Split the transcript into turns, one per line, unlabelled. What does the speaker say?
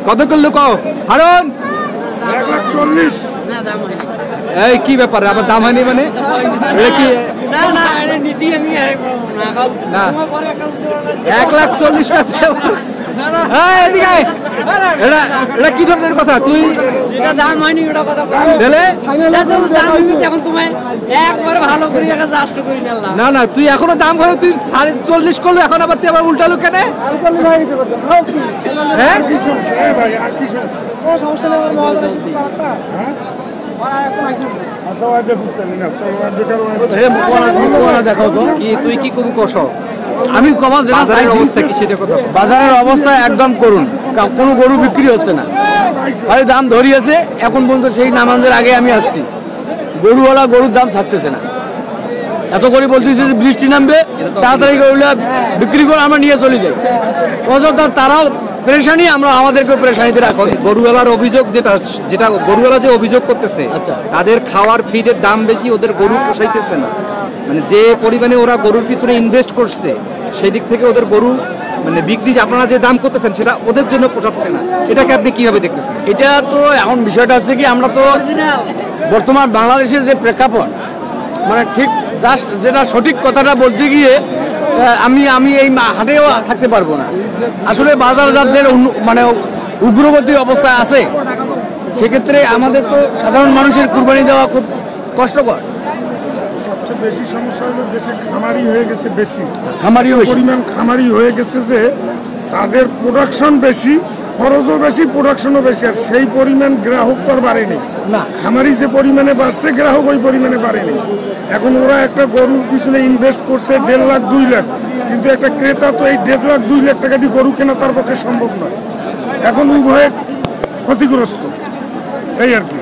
কত করলো কও হারুন?
1,40,000
না দাম হয়নি।
এই কি ব্যাপার আবার দাম হয়নি মানে? এটা কি
না না এটা নীতি আমি
না 1,40,000 এদিকে আয়। এটা কি ধরনের কথা? তুই
যেটা দাম হয়নি ওটা কথা
দিলে
দাম হয়নি এখন তুমি একবার ভালো করে একটা জাস্ট করে নিলাম।
না না তুই এখনো দাম করে তুই 40 করলো, এখন আবার তুই আবার উল্টালো কেন? হ্যাঁ
কি সমস্যা ভাই? আর কি সমস্যা?
সমস্যা নেই আমার মহাজন
আচ্ছা ওই দেখুন না চলো
দেখাও তো
কি তুই কি খুব কষ?
আমি কমা
বাজারের অবস্থা কি সেটা কথা?
বাজারের অবস্থা একদম করুন, কোনো গরু বিক্রি হচ্ছে না, খালি দাম ধরিয়েছে। এখন পর্যন্ত সেই নামাজের আগে আমি আসছি, গরুওয়ালা গরুর দাম ছাড়তেছে না। এত করে বলতেছে যে বৃষ্টি নামবে, তাড়াতাড়ি গরুলা বিক্রি করে আমরা নিয়ে চলে যাই। অযথা তারাও পেরেশানি, আমরা আমাদেরকেও পেরেশানিতে রাখছি।
গরুওয়ালার অভিযোগ যেটা গরুওয়ালা যে অভিযোগ করতেছে,
আচ্ছা।
তাদের খাওয়ার ফিডের দাম বেশি, ওদের গরু পোষাইতেছে না। মানে যে পরিমাণে ওরা গরুর পিছনে ইনভেস্ট করছে, সেই দিক থেকে ওদের গরু মানে বিক্রি আপনারা যে দাম করতেছেন সেটা ওদের জন্য পোষাচ্ছে না। এটাকে আপনি কিভাবে দেখতেছেন?
এটা তো এখন বিষয়টা হচ্ছে কি, আমরা তো বর্তমান বাংলাদেশের যে প্রেক্ষাপট, মানে ঠিক জাস্ট যেটা সঠিক কথাটা বলতে গিয়ে আমি এই হাটেও থাকতে পারবো না। আসলে বাজারজাতদের মানে উগ্রগতি অবস্থায় আছে, সেক্ষেত্রে আমাদের তো সাধারণ মানুষের কুরবানি দেওয়া খুব কষ্টকর।
সবচেয়ে বেশি সমস্যা হলো দেশে খামারি হয়ে গেছে বেশি,
খামারিও বেশি।
পরিমাণ খামারি হয়ে গেছে যে তাদের প্রোডাকশন বেশি, খরচও বেশি, প্রোডাকশনও বেশি, আর সেই পরিমাণ গ্রাহক তো আর বাড়েনি
না।
খামারি যে পরিমাণে বাড়ছে গ্রাহক ওই পরিমাণে বাড়েনি। এখন ওরা একটা গরুর পিছনে ইনভেস্ট করছে 1.5 লাখ 2 লাখ, কিন্তু একটা ক্রেতা তো এই 1.5 লাখ 2 লাখ টাকা দিয়ে গরু কেনা তার পক্ষে সম্ভব নয়। এখন উভয়ে ক্ষতিগ্রস্ত, এই আর কি।